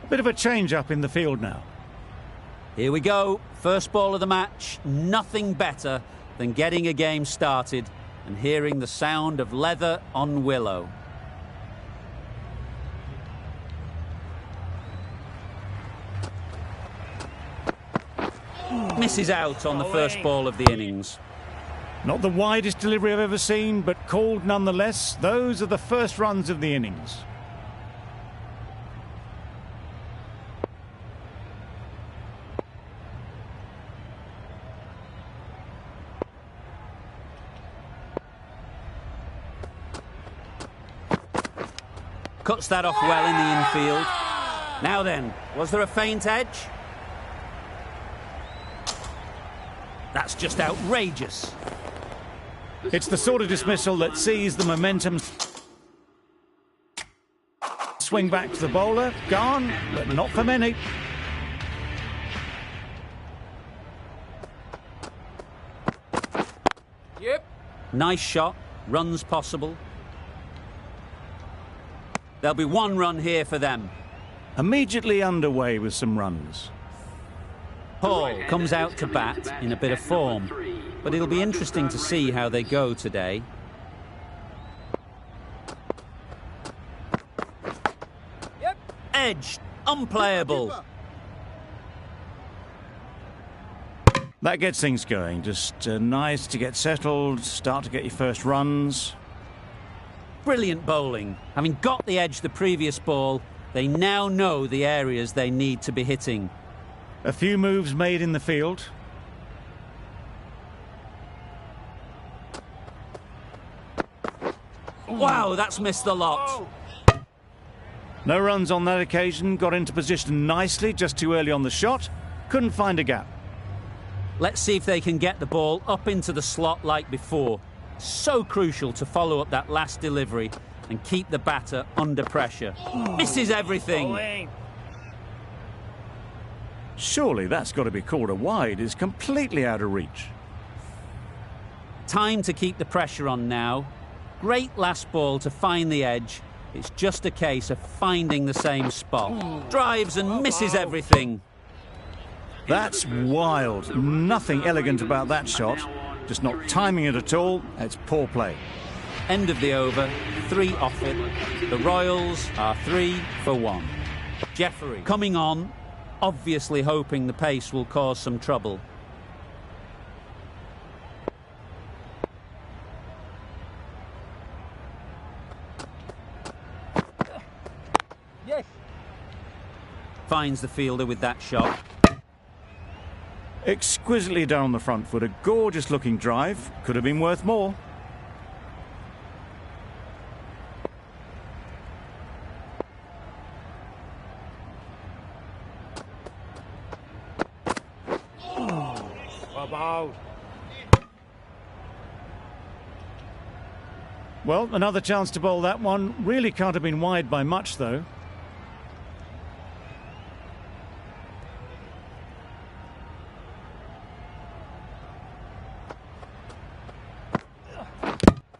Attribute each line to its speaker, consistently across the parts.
Speaker 1: Bit of a change-up in the field now.
Speaker 2: Here we go. First ball of the match. Nothing better than getting a game started and hearing the sound of leather on willow. Misses out on the first ball of the innings.
Speaker 1: Not the widest delivery I've ever seen, but called nonetheless. Those are the first runs of the innings.
Speaker 2: Cuts that off well in the infield. Now then, was there a feint edge? That's just outrageous.
Speaker 1: It's the sort of dismissal that sees the momentum swing back to the bowler. Gone, but not for many.
Speaker 2: Yep. Nice shot. Runs possible. There'll be one run here for them.
Speaker 1: Immediately underway with some runs.
Speaker 2: Hall comes out to bat in a bit of form, but it'll be interesting to see how they go today. Yep. Edge, unplayable.
Speaker 1: That gets things going. Just nice to get settled, start to get your first runs.
Speaker 2: Brilliant bowling. Having got the edge the previous ball, they now know the areas they need to be hitting.
Speaker 1: A few moves made in the field.
Speaker 2: Wow, that's missed the lot.
Speaker 1: No runs on that occasion. Got into position nicely, just too early on the shot. Couldn't find a gap.
Speaker 2: Let's see if they can get the ball up into the slot like before. So crucial to follow up that last delivery and keep the batter under pressure. Misses everything.
Speaker 1: Surely that's got to be called a wide. It's completely out of reach.
Speaker 2: Time to keep the pressure on now. Great last ball to find the edge. It's just a case of finding the same spot. Drives and misses everything.
Speaker 1: That's wild. Nothing elegant about that shot. Just not timing it at all. It's poor play.
Speaker 2: End of the over. 3 off it. The Royals are 3 for 1. Jeffery coming on, obviously hoping the pace will cause some trouble. Yes. Finds the fielder with that shot.
Speaker 1: Exquisitely done on the front foot. A gorgeous looking drive. Could have been worth more. Well, another chance to bowl that one. Really can't have been wide by much, though.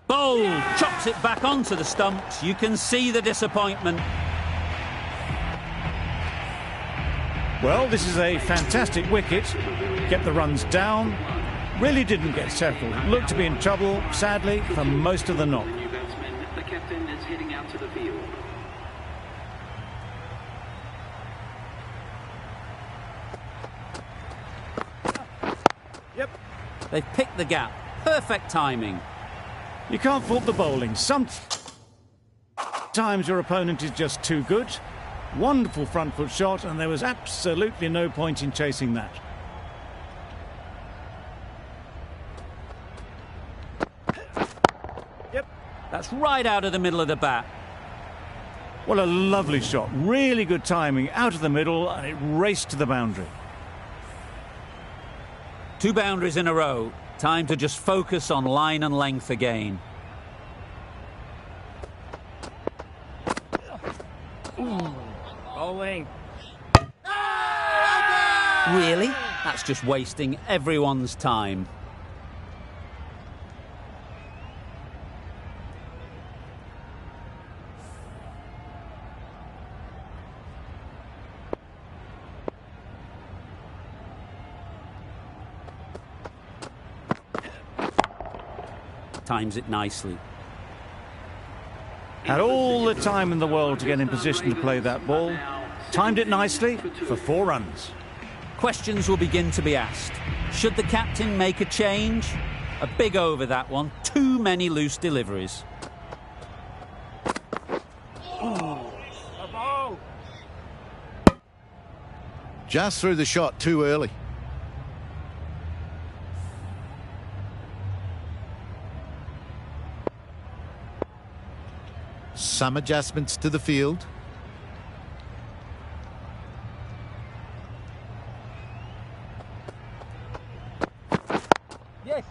Speaker 2: Bowl chops it back onto the stumps. You can see the disappointment.
Speaker 1: Well, this is a fantastic wicket. Get the runs down. Really didn't get settled. Looked to be in trouble, sadly, for most of the knock.
Speaker 3: The captain is heading out to the field.
Speaker 1: Yep.
Speaker 2: They've picked the gap. Perfect timing.
Speaker 1: You can't fault the bowling. Sometimes your opponent is just too good. Wonderful front foot shot, and there was absolutely no point in chasing that.
Speaker 2: Yep. That's right out of the middle of the bat.
Speaker 1: What a lovely shot. Really good timing. Out of the middle, and it raced to the boundary.
Speaker 2: 2 boundaries in a row. Time to just focus on line and length again.
Speaker 4: Bowling.
Speaker 2: Really? That's just wasting everyone's time. times it nicely.
Speaker 1: Had all the time in the world to get in position to play that ball. Timed it nicely for 4 runs.
Speaker 2: Questions will begin to be asked. Should the captain make a change? A big over, that one. Too many loose deliveries.
Speaker 4: Just threw the shot too early. Some adjustments to the field.
Speaker 2: Yes.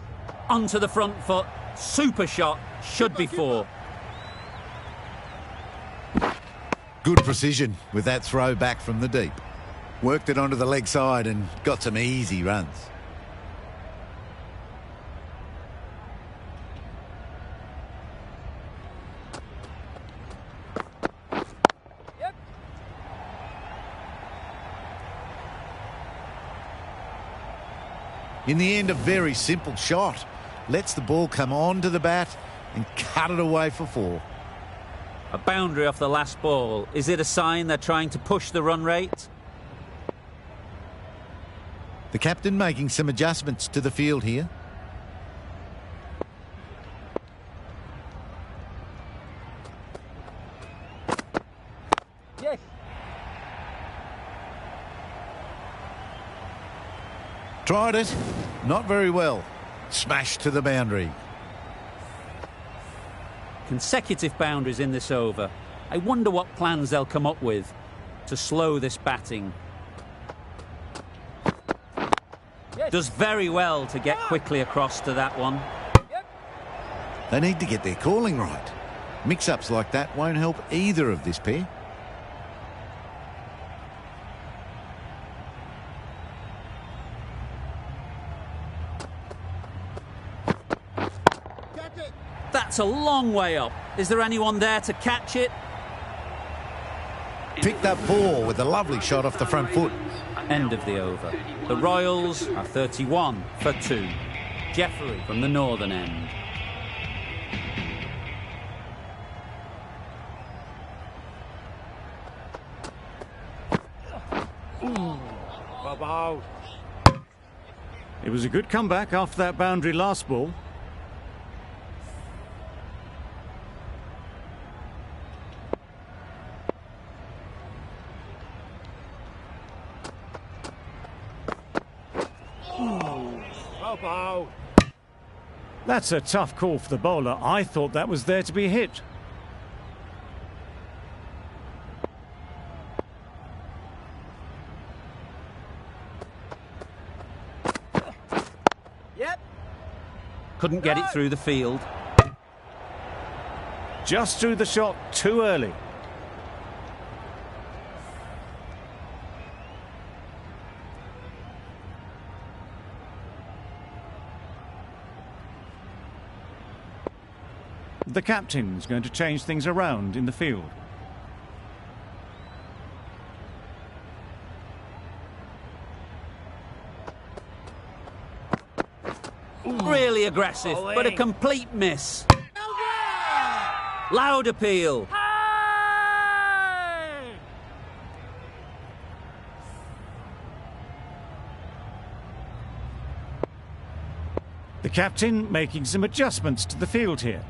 Speaker 2: Onto the front foot. Super shot. Should be 4.
Speaker 4: Good precision with that throw back from the deep. Worked it onto the leg side and got some easy runs. In the end, a very simple shot. Lets the ball come onto the bat and cut it away for 4.
Speaker 2: A boundary off the last ball. Is it a sign they're trying to push the run rate?
Speaker 4: The captain making some adjustments to the field here.
Speaker 2: Yes.
Speaker 4: Tried it. Not very well. Smashed to the boundary.
Speaker 2: Consecutive boundaries in this over. I wonder what plans they'll come up with to slow this batting. Yes. Does very well to get quickly across to that one. Yep.
Speaker 4: They need to get their calling right. Mix-ups like that won't help either of this pair.
Speaker 2: That's a long way up. Is there anyone there to catch it?
Speaker 4: Picked up 4 with a lovely shot off the front foot.
Speaker 2: End of the over. The Royals are 31 for 2. Jeffrey from the northern end.
Speaker 1: It was a good comeback after that boundary last ball. That's a tough call for the bowler. I thought that was there to be hit.
Speaker 2: Yep. Couldn't get it through the field.
Speaker 1: Just threw the shot too early. The captain's going to change things around in the field.
Speaker 2: Really aggressive, but a complete miss. Loud appeal.
Speaker 1: The captain making some adjustments to the field here.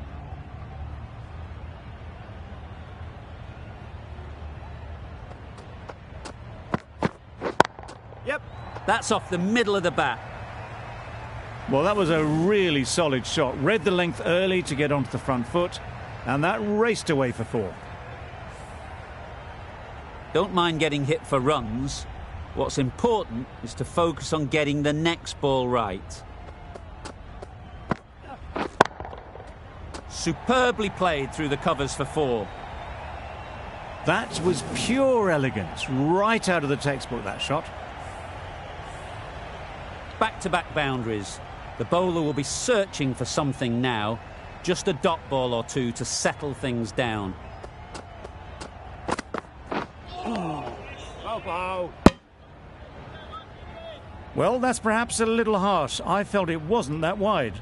Speaker 2: That's off the middle of the bat.
Speaker 1: Well, that was a really solid shot. Read the length early to get onto the front foot, and that raced away for 4.
Speaker 2: Don't mind getting hit for runs. What's important is to focus on getting the next ball right. Superbly played through the covers for 4.
Speaker 1: That was pure elegance, right out of the textbook, that shot.
Speaker 2: Back-to-back boundaries. The bowler will be searching for something now. Just a dot ball or 2 to settle things down.
Speaker 1: Well, that's perhaps a little harsh. I felt it wasn't that wide.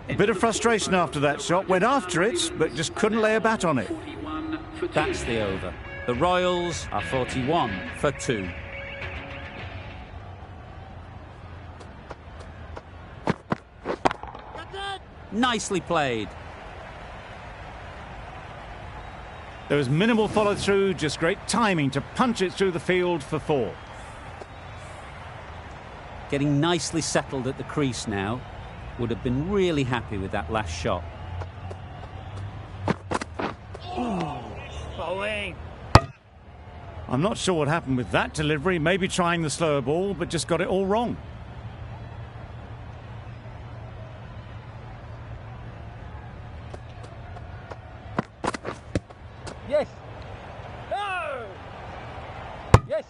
Speaker 1: A bit of frustration after that shot. Went after it, but just couldn't lay a bat on it.
Speaker 3: 41 for 2.
Speaker 2: That's the over. The Royals are 41 for 2. Nicely played.
Speaker 1: There was minimal follow-through, just great timing to punch it through the field for 4.
Speaker 2: Getting nicely settled at the crease now. Would have been really happy with that last shot.
Speaker 1: I'm not sure what happened with that delivery. Maybe trying the slower ball, but just got it all wrong.
Speaker 5: Yes. No. Yes.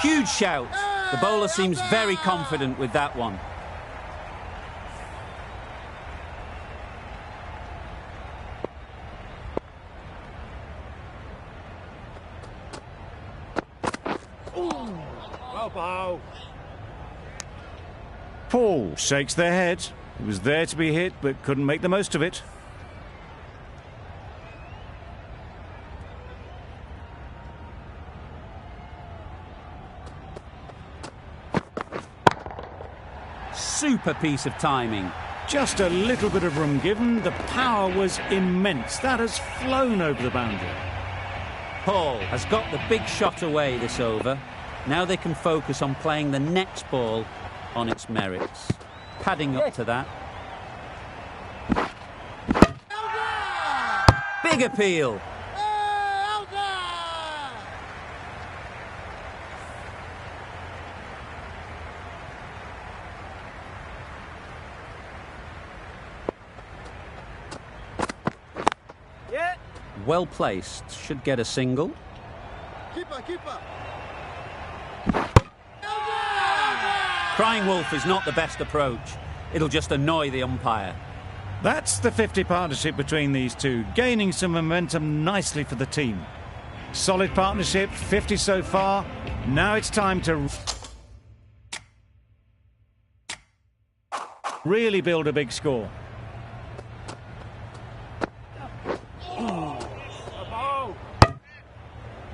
Speaker 2: Huge shout. The bowler seems very confident with that one.
Speaker 1: Paul shakes their head. He was there to be hit, but couldn't make the most of it.
Speaker 2: Super piece of timing.
Speaker 1: Just a little bit of room given. The power was immense. That has flown over the boundary.
Speaker 2: Paul has got the big shot away this over. Now they can focus on playing the next ball on its merits. Padding up to that. Big appeal. Well placed. Should get a single.
Speaker 5: Keeper.
Speaker 2: Crying wolf is not the best approach. It'll just annoy the umpire.
Speaker 1: That's the 50 partnership between these two, gaining some momentum nicely for the team. Solid partnership, 50 so far. Now it's time to really build a big score.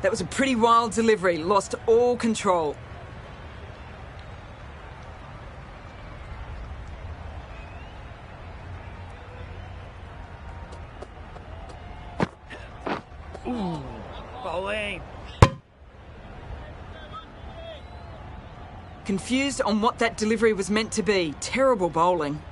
Speaker 6: That was a pretty wild delivery, lost all control.
Speaker 5: Bowling.
Speaker 6: Confused on what that delivery was meant to be. Terrible bowling.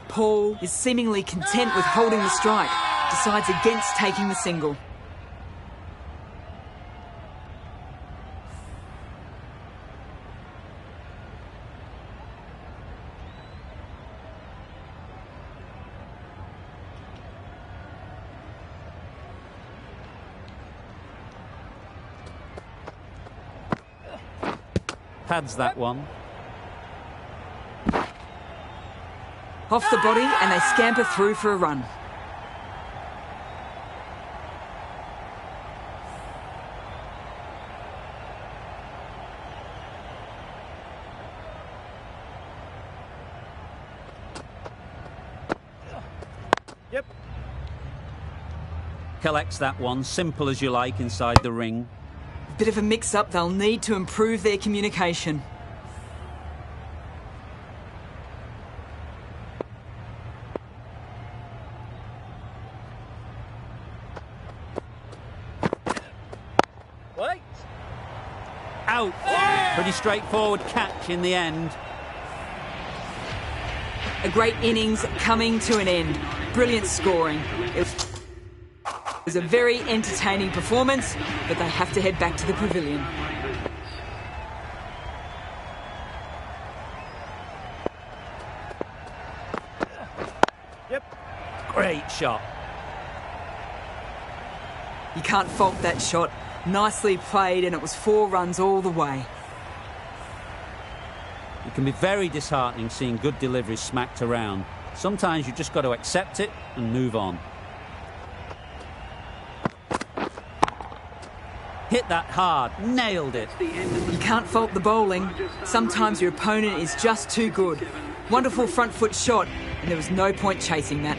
Speaker 6: Paul is seemingly content with holding the strike, decides against taking the single.
Speaker 2: Pads that one.
Speaker 6: Off the body and they scamper through for a run.
Speaker 5: Yep.
Speaker 2: Collects that one, simple as you like inside the ring.
Speaker 6: Bit of a mix-up, they'll need to improve their communication.
Speaker 5: Wait.
Speaker 2: Out. Pretty straightforward catch in the end.
Speaker 6: A great innings coming to an end. Brilliant scoring. It was a very entertaining performance, but they have to head back to the pavilion.
Speaker 5: Yep.
Speaker 2: Great shot.
Speaker 6: You can't fault that shot. Nicely played, and it was 4 runs all the way.
Speaker 2: It can be very disheartening seeing good deliveries smacked around. Sometimes you've just got to accept it and move on. Hit that hard, nailed it.
Speaker 6: You can't fault the bowling. Sometimes your opponent is just too good. Wonderful front foot shot, and there was no point chasing that.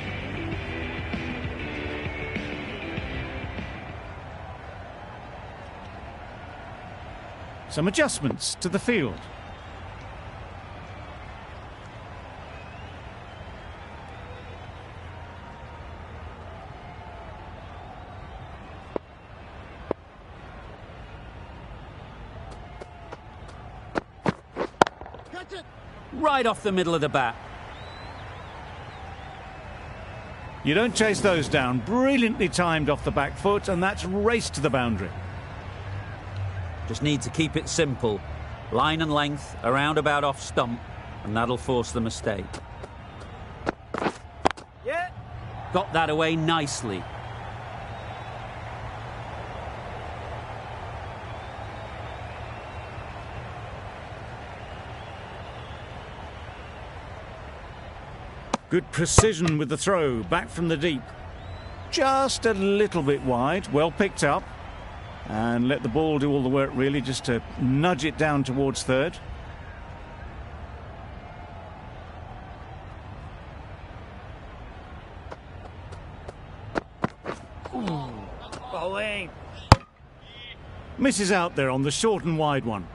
Speaker 1: Some adjustments to the field.
Speaker 5: Catch it.
Speaker 2: Right off the middle of the bat.
Speaker 1: You don't chase those down. Brilliantly timed off the back foot, and that's raced to the boundary.
Speaker 2: Just need to keep it simple. Line and length, around about off stump, and that'll force the mistake.
Speaker 5: Yeah.
Speaker 2: Got that away nicely.
Speaker 1: Good precision with the throw, back from the deep. Just a little bit wide, well picked up. And let the ball do all the work, really, just to nudge it down towards third.
Speaker 5: Bowling.
Speaker 1: Misses out there on the short and wide one.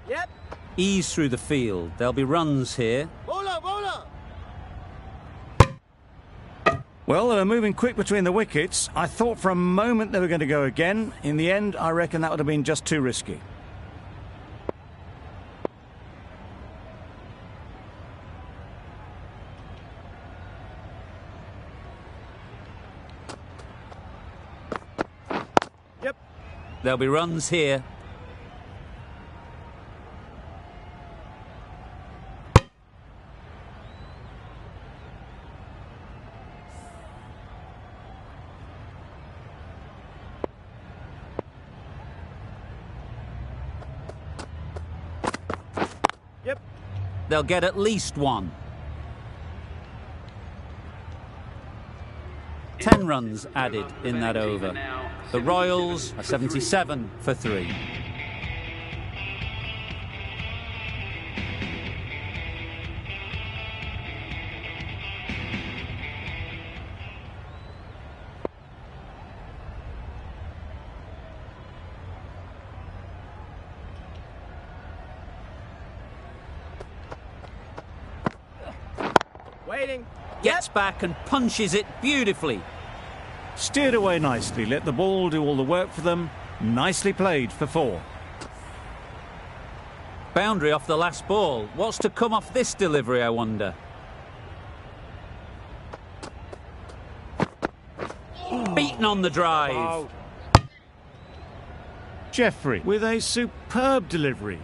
Speaker 5: Yep.
Speaker 2: Ease through the field. There'll be runs here.
Speaker 5: Bowler, bowler.
Speaker 1: Well, they were moving quick between the wickets. I thought for a moment they were going to go again. In the end, I reckon that would have been just too risky.
Speaker 5: Yep.
Speaker 2: There'll be runs here.
Speaker 5: Yep.
Speaker 2: They'll get at least one. 10 runs added in that over. The Royals are 77 for 3.
Speaker 5: Waiting.
Speaker 2: Gets back and punches it beautifully.
Speaker 1: Steered away nicely, let the ball do all the work for them. Nicely played for 4.
Speaker 2: Boundary off the last ball. What's to come off this delivery, I wonder? Beaten on the drive.
Speaker 1: Jeffrey with a superb delivery.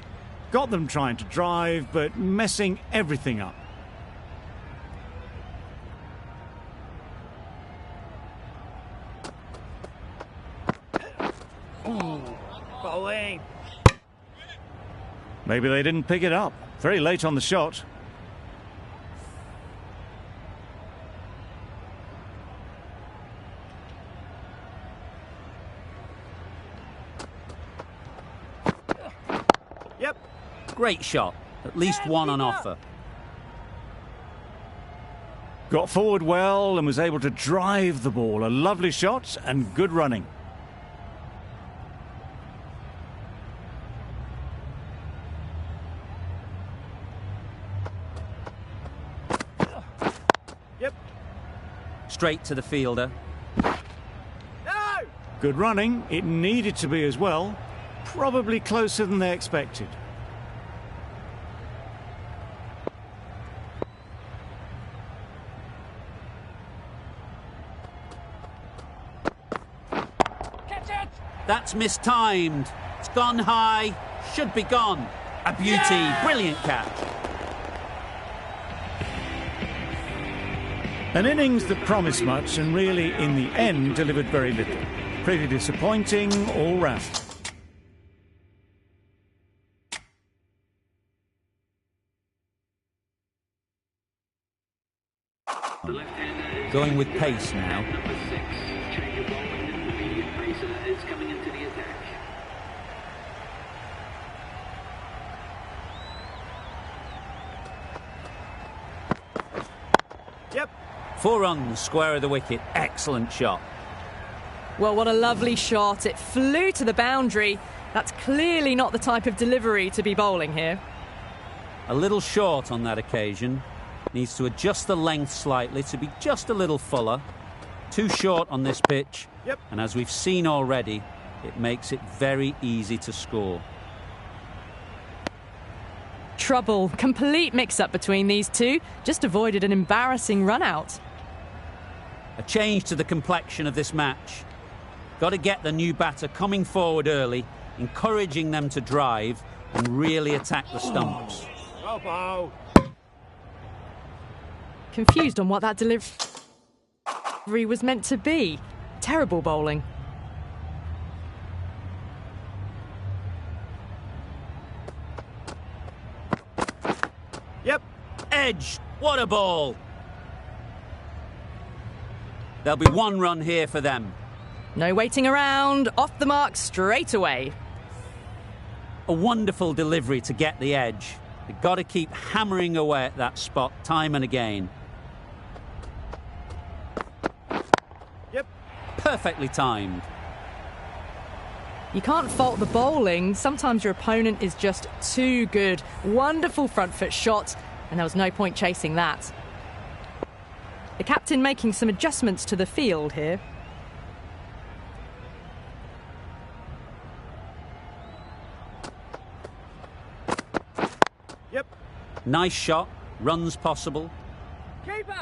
Speaker 1: Got them trying to drive, but messing everything up.
Speaker 5: Bowling.
Speaker 1: Maybe they didn't pick it up. Very late on the shot.
Speaker 5: Yep.
Speaker 2: Great shot. At least one on offer.
Speaker 1: Got forward well and was able to drive the ball. A lovely shot and good running.
Speaker 5: Yep.
Speaker 2: Straight to the fielder.
Speaker 5: No.
Speaker 1: Good running. It needed to be as well. Probably closer than they expected.
Speaker 5: Catch it.
Speaker 2: That's mistimed. It's gone high. Should be gone. A beauty. Yeah! Brilliant catch.
Speaker 1: An innings that promised much and really, in the end, delivered very little. Pretty disappointing all round.
Speaker 2: Going with pace now.
Speaker 3: Number 6, change of bowling. The medium pacer is coming into the attack.
Speaker 5: Yep.
Speaker 2: 4 runs, square of the wicket. Excellent shot.
Speaker 7: Well, what a lovely shot. It flew to the boundary. That's clearly not the type of delivery to be bowling here.
Speaker 2: A little short on that occasion. Needs to adjust the length slightly to be just a little fuller. Too short on this pitch.
Speaker 5: Yep.
Speaker 2: And as we've seen already, it makes it very easy to score.
Speaker 7: Trouble. Complete mix-up between these two. Just avoided an embarrassing run-out.
Speaker 2: A change to the complexion of this match. Got to get the new batter coming forward early, encouraging them to drive and really attack the stumps.
Speaker 5: Go ball.
Speaker 7: Confused on what that delivery was meant to be. Terrible bowling.
Speaker 5: Yep.
Speaker 2: Edge, what a ball! There'll be 1 run here for them.
Speaker 7: No waiting around. Off the mark straight away.
Speaker 2: A wonderful delivery to get the edge. They've got to keep hammering away at that spot time and again.
Speaker 5: Yep.
Speaker 2: Perfectly timed.
Speaker 7: You can't fault the bowling. Sometimes your opponent is just too good. Wonderful front foot shot, and there was no point chasing that. The captain making some adjustments to the field here.
Speaker 5: Yep.
Speaker 2: Nice shot. Runs possible.
Speaker 5: Keeper.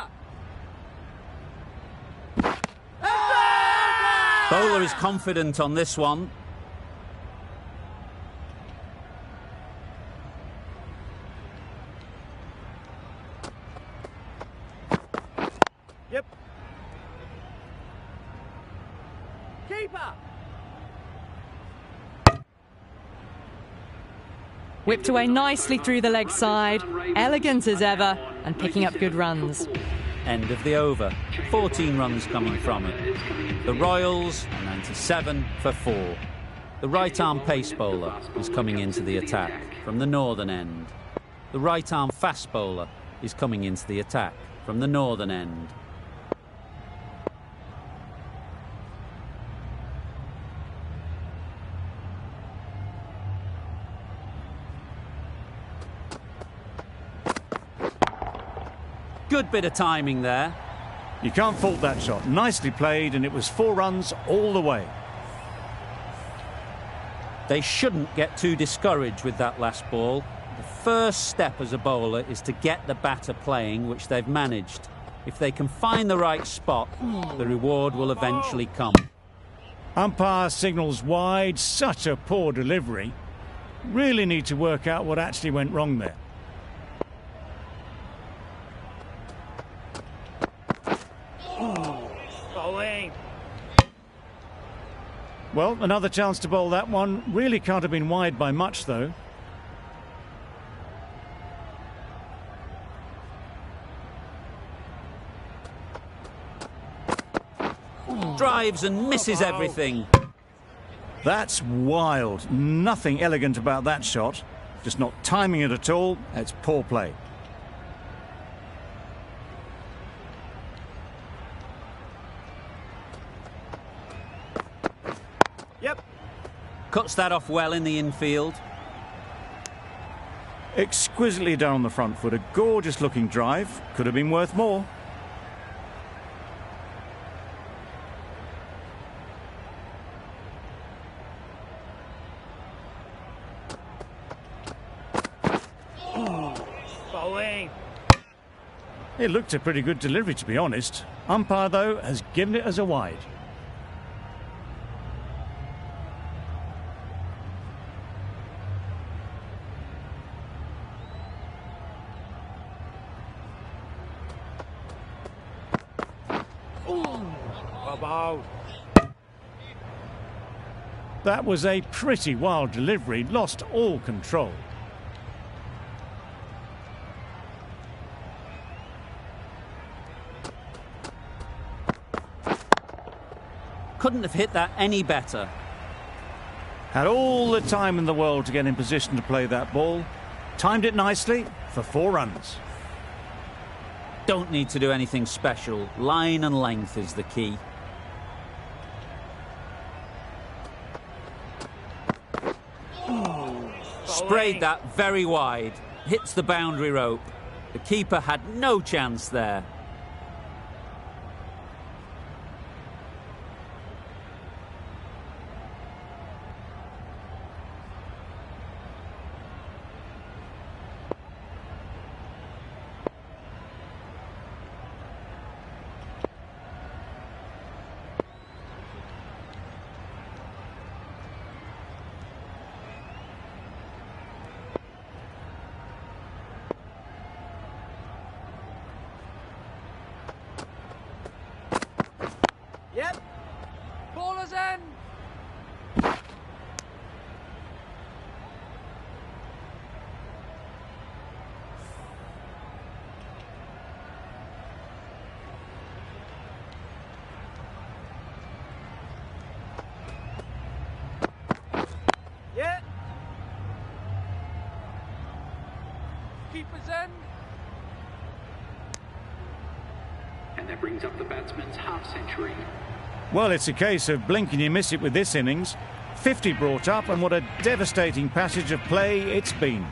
Speaker 2: Bowler is confident on this one.
Speaker 5: Yep. Keeper.
Speaker 7: Whipped away nicely through the leg side. Elegant as ever, and picking up good runs.
Speaker 2: End of the over. 14 runs coming from it. The Royals are 97 for 4. The right-arm pace bowler is coming into the attack from the northern end. The right-arm fast bowler is coming into the attack from the northern end. Good bit of timing there.
Speaker 1: You can't fault that shot. Nicely played, and it was 4 runs all the way.
Speaker 2: They shouldn't get too discouraged with that last ball. The first step as a bowler is to get the batter playing, which they've managed. If they can find the right spot, the reward will eventually come.
Speaker 1: Umpire signals wide. Such a poor delivery. Really need to work out what actually went wrong there.
Speaker 5: Bowling.
Speaker 1: Well, another chance to bowl that one. Really can't have been wide by much, though.
Speaker 2: Drives and misses everything.
Speaker 1: That's wild. Nothing elegant about that shot. Just not timing it at all. It's poor play.
Speaker 5: Yep.
Speaker 2: Cuts that off well in the infield.
Speaker 1: Exquisitely done on the front foot. A gorgeous looking drive. Could have been worth more.
Speaker 5: Bowling.
Speaker 1: It looked a pretty good delivery, to be honest. Umpire, though, has given it as a wide.
Speaker 5: Ball.
Speaker 1: That was a pretty wild delivery, lost all control.
Speaker 2: Couldn't have hit that any better.
Speaker 1: Had all the time in the world to get in position to play that ball. Timed it nicely for 4 runs.
Speaker 2: Don't need to do anything special. Line and length is the key. Sprayed that very wide. Hits the boundary rope. The keeper had no chance there.
Speaker 5: Yep. Baller's end. Yeah. Keeper's end.
Speaker 3: And that brings up the batsman's half century.
Speaker 1: Well, it's a case of blink and you miss it with this innings. 50 brought up, and what a devastating passage of play it's been.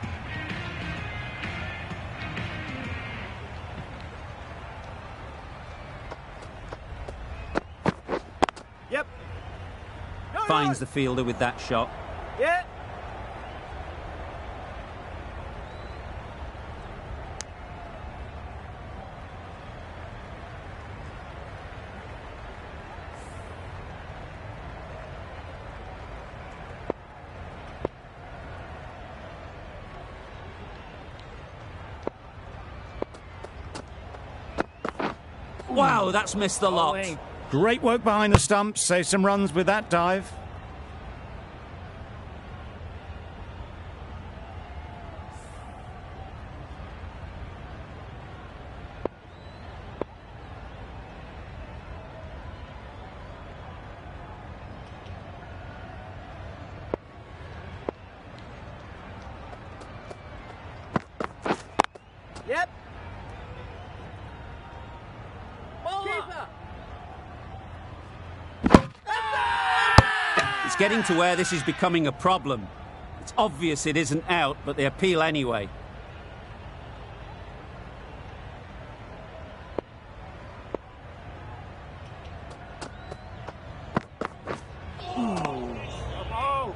Speaker 5: Yep. No,
Speaker 2: Finds
Speaker 5: no.
Speaker 2: the fielder with that shot.
Speaker 5: Yeah.
Speaker 2: Wow, that's missed the lot.
Speaker 5: Bowling.
Speaker 1: Great work behind the stumps, save some runs with that dive.
Speaker 5: Yep. Keeper.
Speaker 2: It's getting to where this is becoming a problem. It's obvious it isn't out, but they appeal anyway.
Speaker 5: Ball.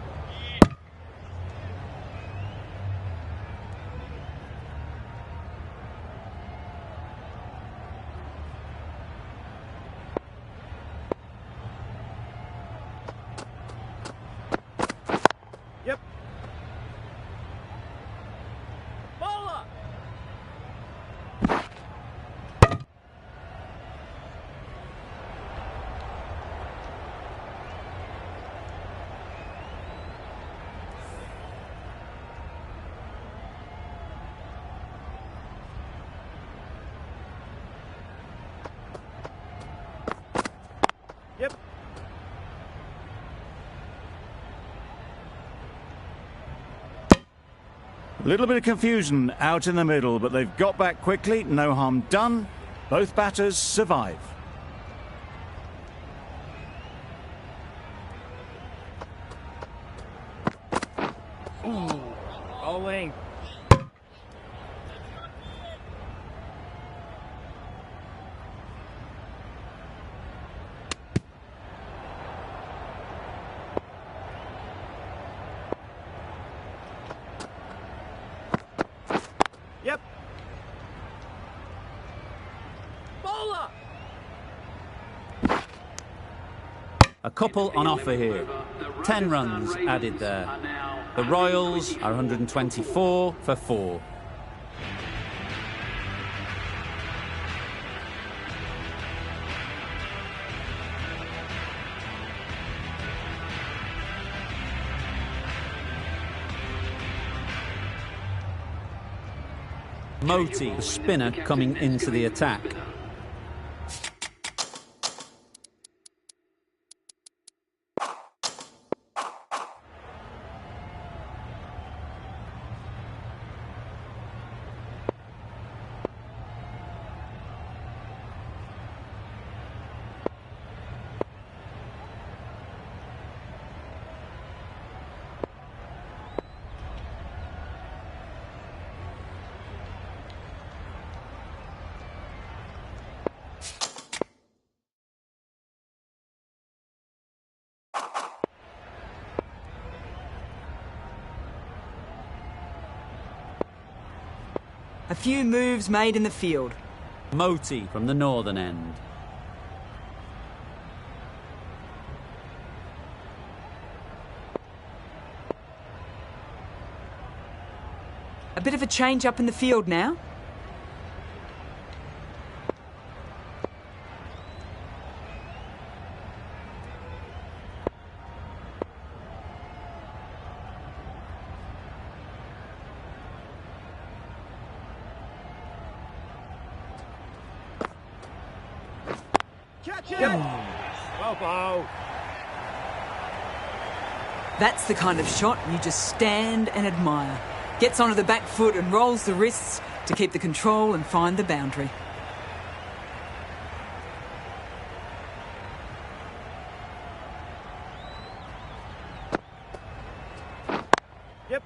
Speaker 5: Yep. Bowler.
Speaker 1: 'A little bit of confusion out in the middle, but they've got back quickly. No harm done. Both batters survive.
Speaker 5: Bowling. Yep. Bowler.
Speaker 2: A couple on offer here. 10 runs added there. The Royals are 124 for 4. Moti, the spinner, coming into the attack.
Speaker 6: A few moves made in the field.
Speaker 2: Moti from the northern end.
Speaker 6: A bit of a change up in the field now.
Speaker 5: Catch it! Well, ball.
Speaker 6: That's the kind of shot you just stand and admire. Gets onto the back foot and rolls the wrists to keep the control and find the boundary.
Speaker 5: Yep.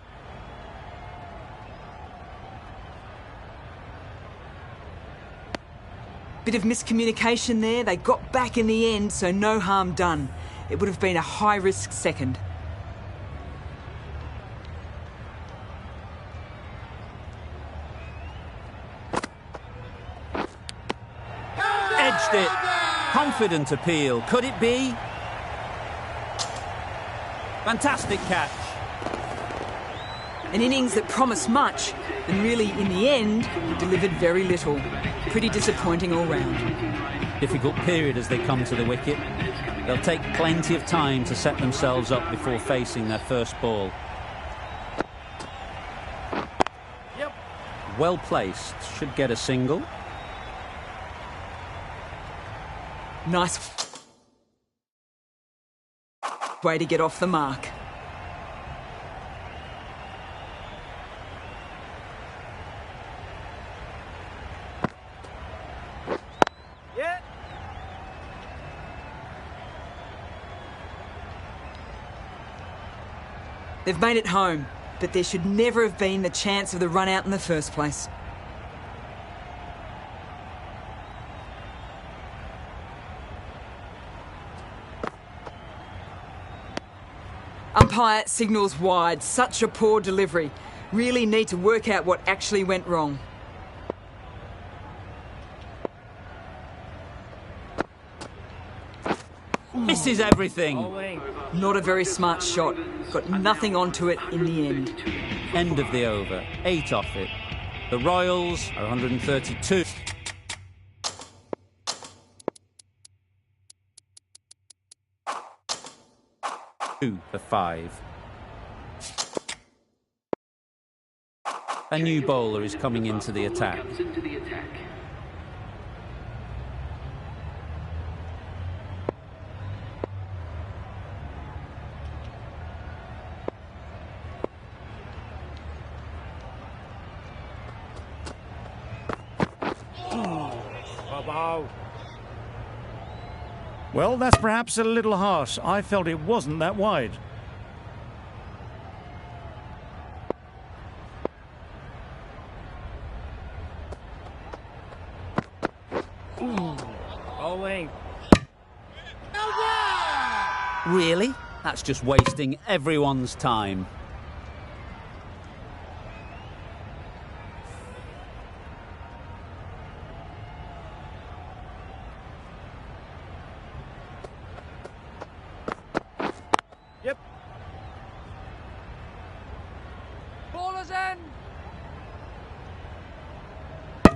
Speaker 6: Bit of miscommunication there. They got back in the end, so no harm done. It would have been a high-risk second.
Speaker 2: Edged it. Confident appeal. Could it be? Fantastic catch.
Speaker 6: An innings that promised much, and really, in the end, delivered very little. Pretty disappointing all round.
Speaker 2: Difficult period as they come to the wicket. They'll take plenty of time to set themselves up before facing their first ball.
Speaker 5: Yep.
Speaker 2: Well placed. Should get a single.
Speaker 6: Nice way to get off the mark.
Speaker 5: Yeah.
Speaker 6: They've made it home, but there should never have been the chance of the run out in the first place. Umpire signals wide. Such a poor delivery. Really need to work out what actually went wrong.
Speaker 2: Misses everything.
Speaker 5: Bowling.
Speaker 6: Not a very smart shot. Got nothing onto it in the end.
Speaker 2: End of the over. 8 off it. The Royals are 132. For 5. A new bowler is coming into the attack.
Speaker 3: Comes into the attack.
Speaker 5: Well, ball.
Speaker 1: Well, that's perhaps a little harsh. I felt it wasn't that wide.
Speaker 5: Bowling.
Speaker 2: Really? That's just wasting everyone's time.
Speaker 5: Yep. Ballers in.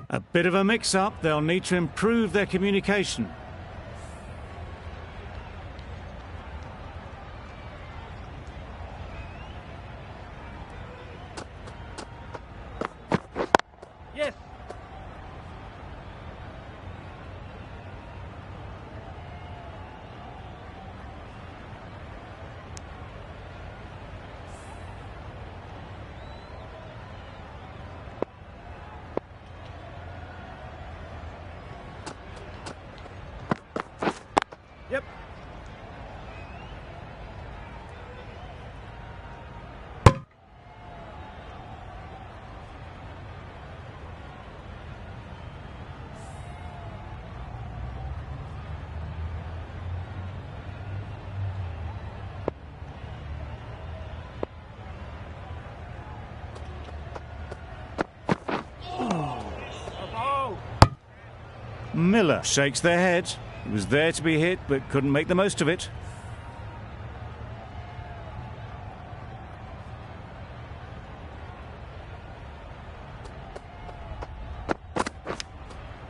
Speaker 1: A bit of a mix-up. They'll need to improve their communication.
Speaker 5: Yes.
Speaker 1: Miller shakes their head. He was there to be hit, but couldn't make the most of it.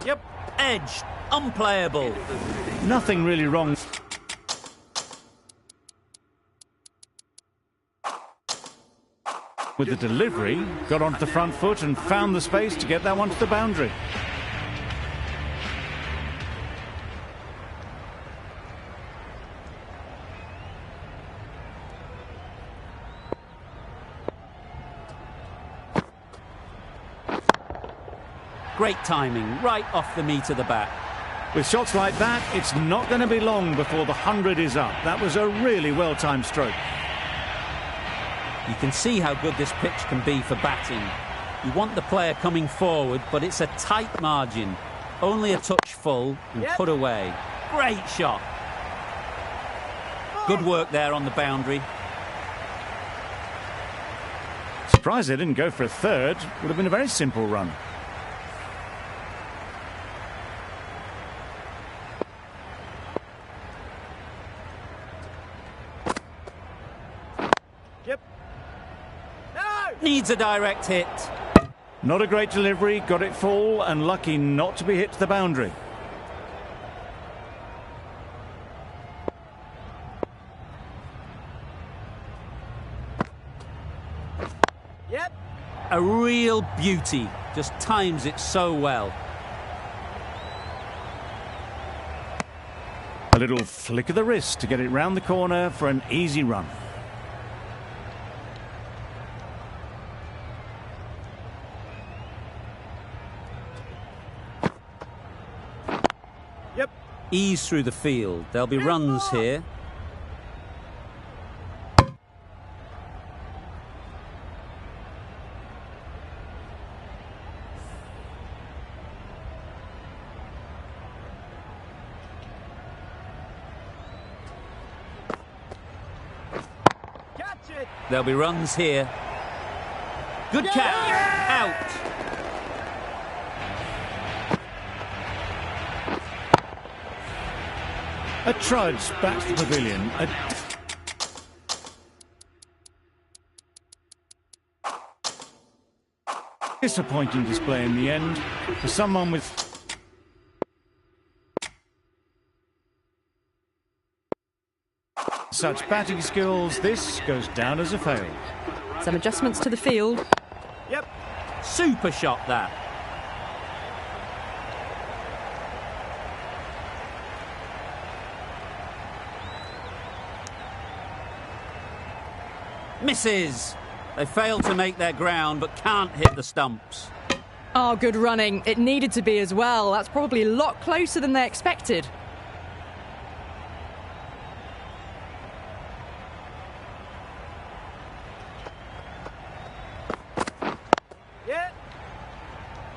Speaker 2: Yep. Edge. Unplayable.
Speaker 1: Nothing really wrong. With the delivery, got onto the front foot and found the space to get that one to the boundary.
Speaker 2: Great timing, right off the meat of the bat.
Speaker 1: With shots like that, it's not going to be long before the 100 is up. That was a really well-timed stroke.
Speaker 2: You can see how good this pitch can be for batting. You want the player coming forward, but it's a tight margin. Only a touch full and put away. Great shot. Good work there on the boundary.
Speaker 1: Surprised they didn't go for a third. Would have been a very simple run.
Speaker 2: Needs a direct hit.
Speaker 1: Not a great delivery, got it full and lucky not to be hit to the boundary.
Speaker 5: Yep.
Speaker 2: A real beauty. Just times it so well.
Speaker 1: A little flick of the wrist to get it round the corner for an easy run.
Speaker 2: Ease through the field. There'll be runs here.
Speaker 5: Catch it.
Speaker 2: There'll be runs here. Good catch. Out.
Speaker 1: A trudge back to the pavilion. Disappointing display in the end for someone with such batting skills. This goes down as a fail.
Speaker 7: Some adjustments to the field.
Speaker 5: Yep.
Speaker 2: Super shot that. Misses. They failed to make their ground, but can't hit the stumps.
Speaker 7: Oh, good running. It needed to be as well. That's probably a lot closer than they expected.
Speaker 5: Yeah.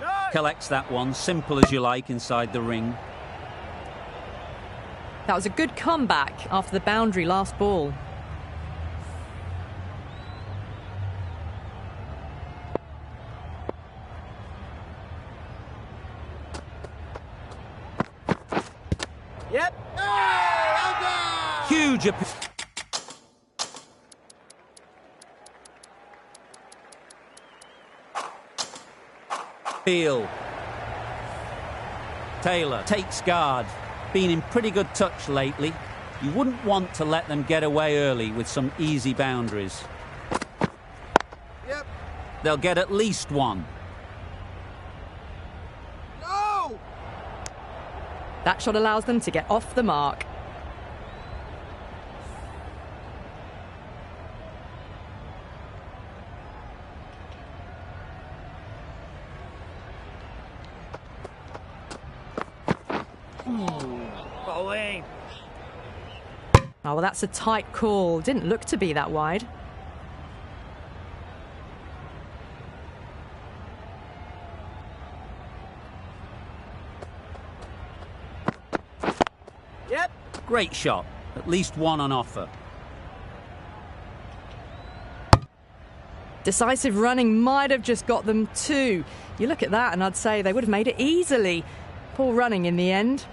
Speaker 5: No.
Speaker 2: Collects that one, simple as you like, inside the ring.
Speaker 7: That was a good comeback after the boundary last ball.
Speaker 5: Yep.
Speaker 2: Huge appeal. Taylor takes guard. Been in pretty good touch lately. You wouldn't want to let them get away early with some easy boundaries.
Speaker 5: Yep.
Speaker 2: They'll get at least one.
Speaker 5: No.
Speaker 7: That shot allows them to get off the mark.
Speaker 5: Bowling.
Speaker 7: Oh, well, that's a tight call. Didn't look to be that wide.
Speaker 5: Yep.
Speaker 2: Great shot. At least one on offer.
Speaker 7: Decisive running might have just got them two. You look at that and I'd say they would have made it easily. Poor running in the end.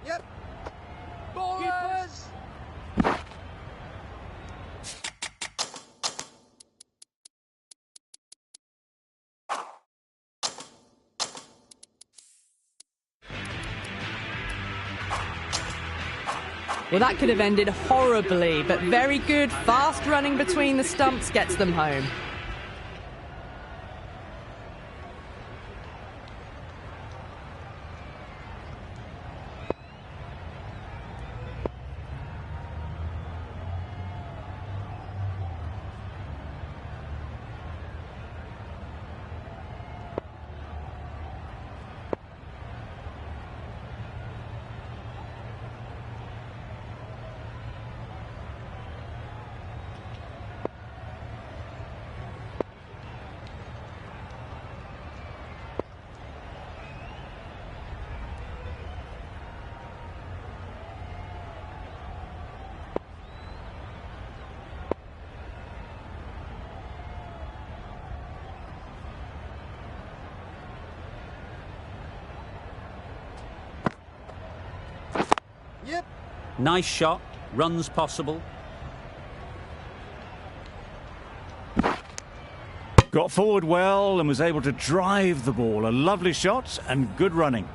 Speaker 5: Yep. Ballers.
Speaker 7: Well, that could have ended horribly, but very good, fast running between the stumps gets them home.
Speaker 5: Yep.
Speaker 2: Nice shot, runs possible.
Speaker 1: Got forward well and was able to drive the ball. A lovely shot and good running.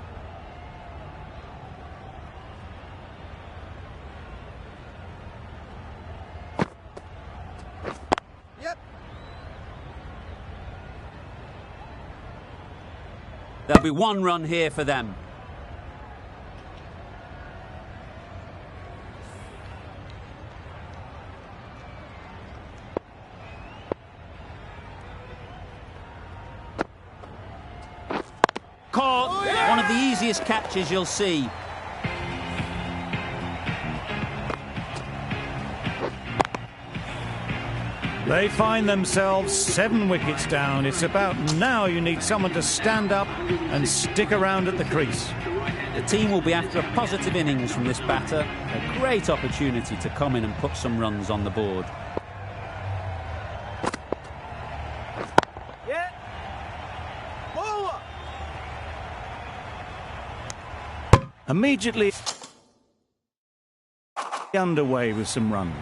Speaker 5: Yep.
Speaker 2: There'll be one run here for them. Caught.
Speaker 5: Oh, yeah!
Speaker 2: One of the easiest catches you'll see.
Speaker 1: They find themselves 7 wickets down. It's about now you need someone to stand up and stick around at the crease.
Speaker 2: The team will be after a positive innings from this batter. A great opportunity to come in and put some runs on the board.
Speaker 5: Yeah. Bowler.
Speaker 1: Immediately underway with some runs.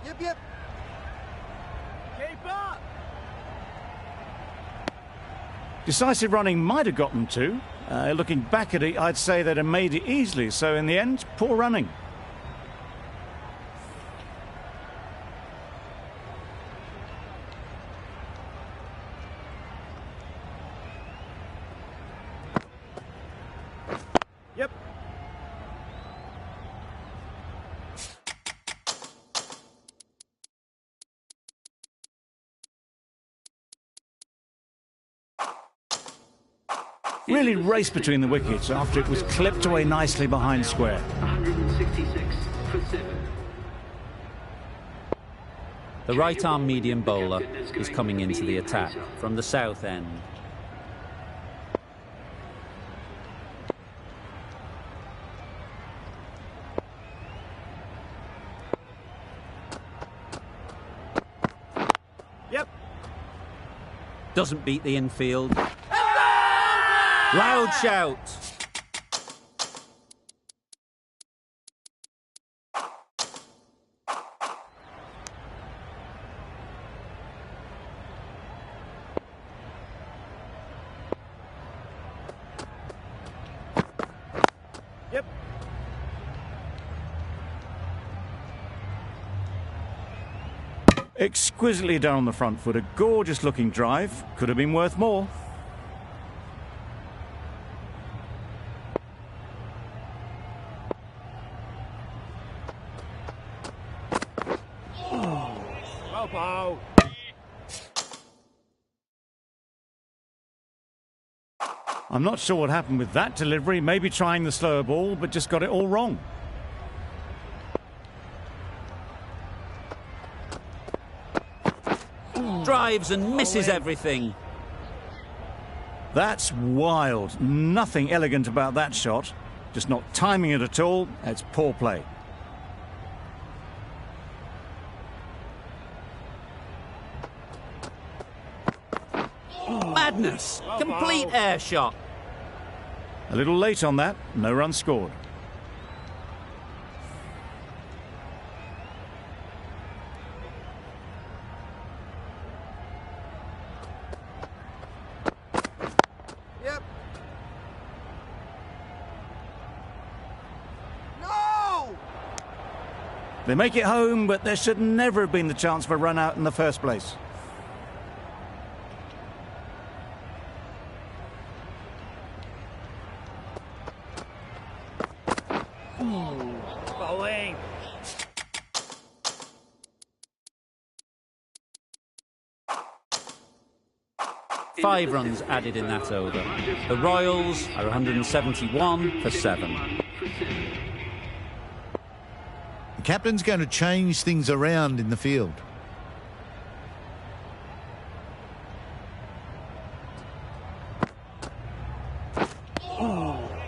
Speaker 5: Yep, yep. Keep up.
Speaker 1: Decisive running might have got them to. Looking back at it, I'd say they'd have made it easily. So in the end, poor running.
Speaker 5: Yep.
Speaker 1: Really raced between the wickets after it was clipped away nicely behind square.
Speaker 3: 166 for 7.
Speaker 2: The right-arm medium bowler is coming into the attack from the south end.
Speaker 5: Yep.
Speaker 2: Doesn't beat the infield. Loud shout.
Speaker 5: Yep.
Speaker 1: Exquisitely done on the front foot. A gorgeous looking drive. Could have been worth more.
Speaker 5: Bow.
Speaker 1: I'm not sure what happened with that delivery. Maybe trying the slower ball, but just got it all wrong.
Speaker 2: drives and misses everything.
Speaker 1: That's wild. Nothing elegant about that shot. Just not timing it at all. It's poor play.
Speaker 2: Madness. Complete air shot.
Speaker 1: A little late on that. No run scored.
Speaker 5: Yep. No!
Speaker 1: They make it home, but there should never have been the chance for a run out in the first place.
Speaker 5: Bowling.
Speaker 2: Five runs added in that over. The Royals are 171 for 7.
Speaker 4: The captain's going to change things around in the field.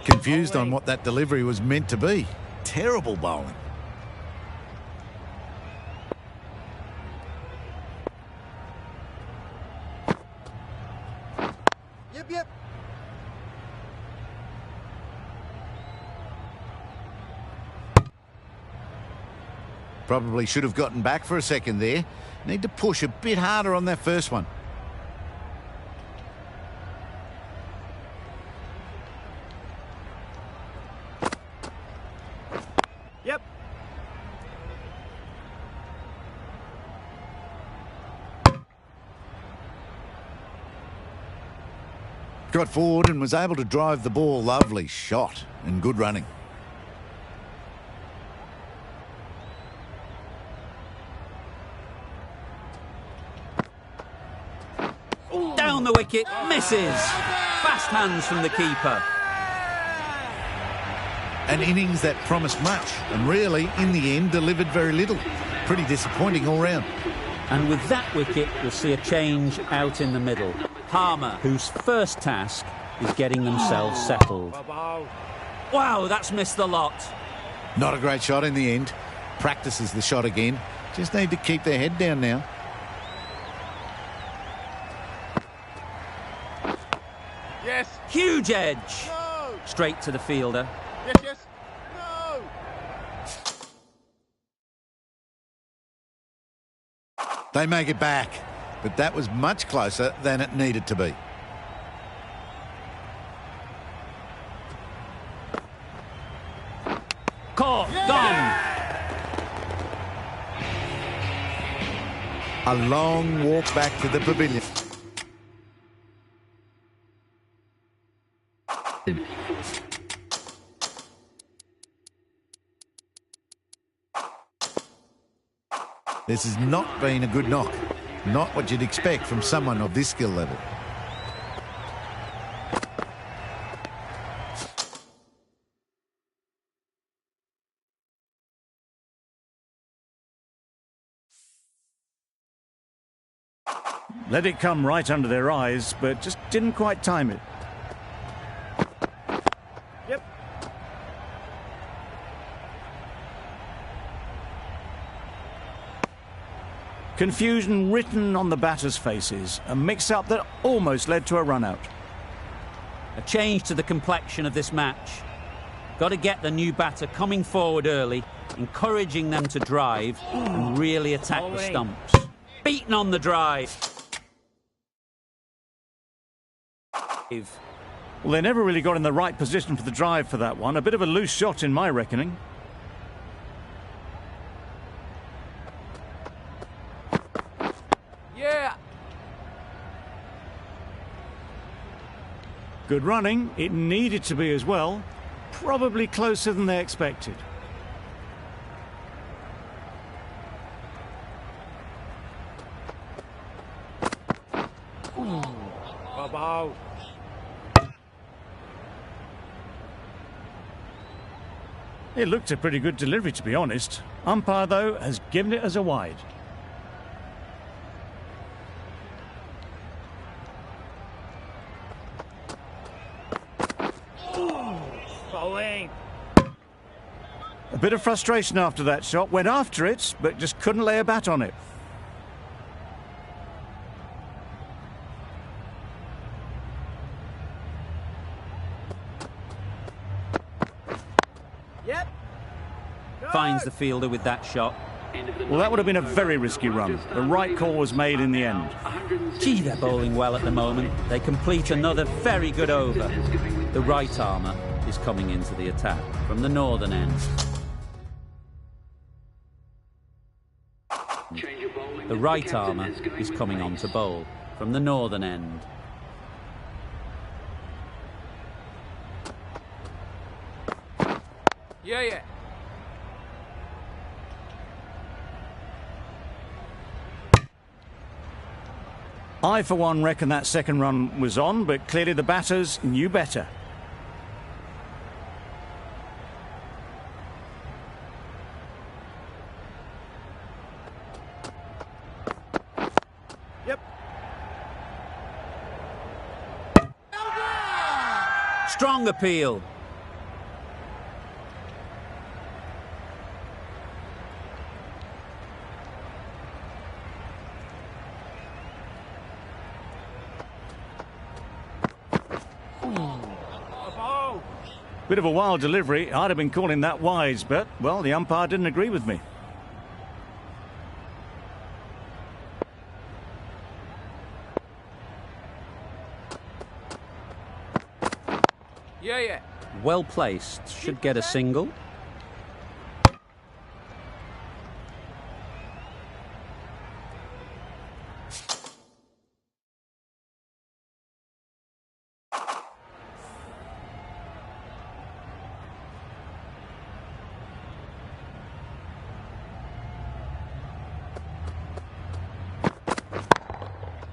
Speaker 4: Confused on what that delivery was meant to be. Terrible bowling.
Speaker 5: Yep.
Speaker 4: Probably should have gotten back for a second there. Need to push a bit harder on that first one.
Speaker 5: Yep.
Speaker 4: Got forward and was able to drive the ball. Lovely shot and good running.
Speaker 2: Down the wicket, misses. Fast hands from the keeper.
Speaker 4: An innings that promised much and really, in the end, delivered very little. Pretty disappointing all round.
Speaker 2: And with that wicket, we'll see a change out in the middle. Harmer, whose first task is getting themselves settled. Wow, that's missed the lot.
Speaker 4: Not a great shot in the end. Practices the shot again. Just need to keep their head down now.
Speaker 5: Yes.
Speaker 2: Huge edge.
Speaker 5: No.
Speaker 2: Straight to the fielder.
Speaker 5: Yes. No.
Speaker 4: They make it back, but that was much closer than it needed to be.
Speaker 2: Caught, gone.
Speaker 4: A long walk back to the pavilion. This has not been a good knock. Not what you'd expect from someone of this skill level.
Speaker 1: Let it come right under their eyes, but just didn't quite time it.
Speaker 5: Yep.
Speaker 1: Confusion written on the batters' faces. A mix-up that almost led to a run-out.
Speaker 2: A change to the complexion of this match. Got to get the new batter coming forward early, encouraging them to drive and really attack the stumps. Beaten on the drive.
Speaker 1: Well, they never really got in the right position for the drive for that one. A bit of a loose shot in my reckoning.
Speaker 5: Yeah.
Speaker 1: Good running. It needed to be as well. Probably closer than they expected.
Speaker 5: Bow.
Speaker 1: It looked a pretty good delivery, to be honest. Umpire, though, has given it as a wide.
Speaker 5: Bowling.
Speaker 1: A bit of frustration after that shot. Went after it, but just couldn't lay a bat on it.
Speaker 5: Yep.
Speaker 2: Finds the fielder with that shot.
Speaker 1: Well, that would have been a very risky run. The right call was made in the end.
Speaker 2: Gee, they're bowling well at the moment. They complete another very good over. The right armour is coming into the attack from the northern end. The right armour is coming on to bowl from the northern end.
Speaker 5: Yeah.
Speaker 1: I, for one, reckon that second run was on, but clearly the batters knew better.
Speaker 5: Yep.
Speaker 2: Strong appeal.
Speaker 1: Bit of a wild delivery. I'd have been calling that wise, but, well, the umpire didn't agree with me.
Speaker 5: Yeah.
Speaker 2: Well placed. Should get a single.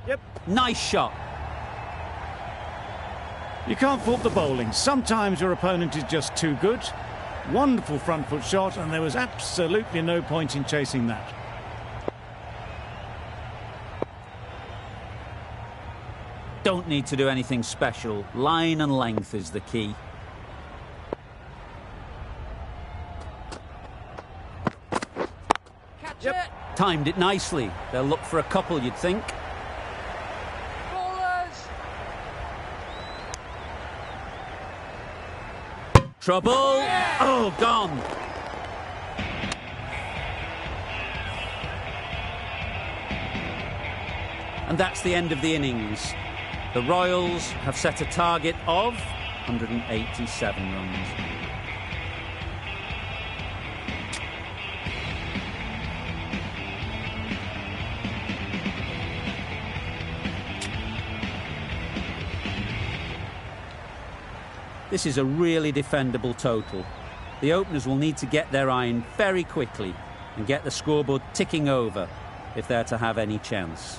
Speaker 5: Yep.
Speaker 2: Nice shot.
Speaker 1: You can't fault the bowling. Sometimes your opponent is just too good. Wonderful front foot shot, and there was absolutely no point in chasing that.
Speaker 2: Don't need to do anything special. Line and length is the key.
Speaker 5: Catch it.
Speaker 2: Timed it nicely. They'll look for a couple, you'd think.
Speaker 5: Bowlers.
Speaker 2: Trouble. Oh, gone. And that's the end of the innings. The Royals have set a target of 187 runs. This is a really defendable total. The openers will need to get their iron very quickly and get the scoreboard ticking over if they're to have any chance.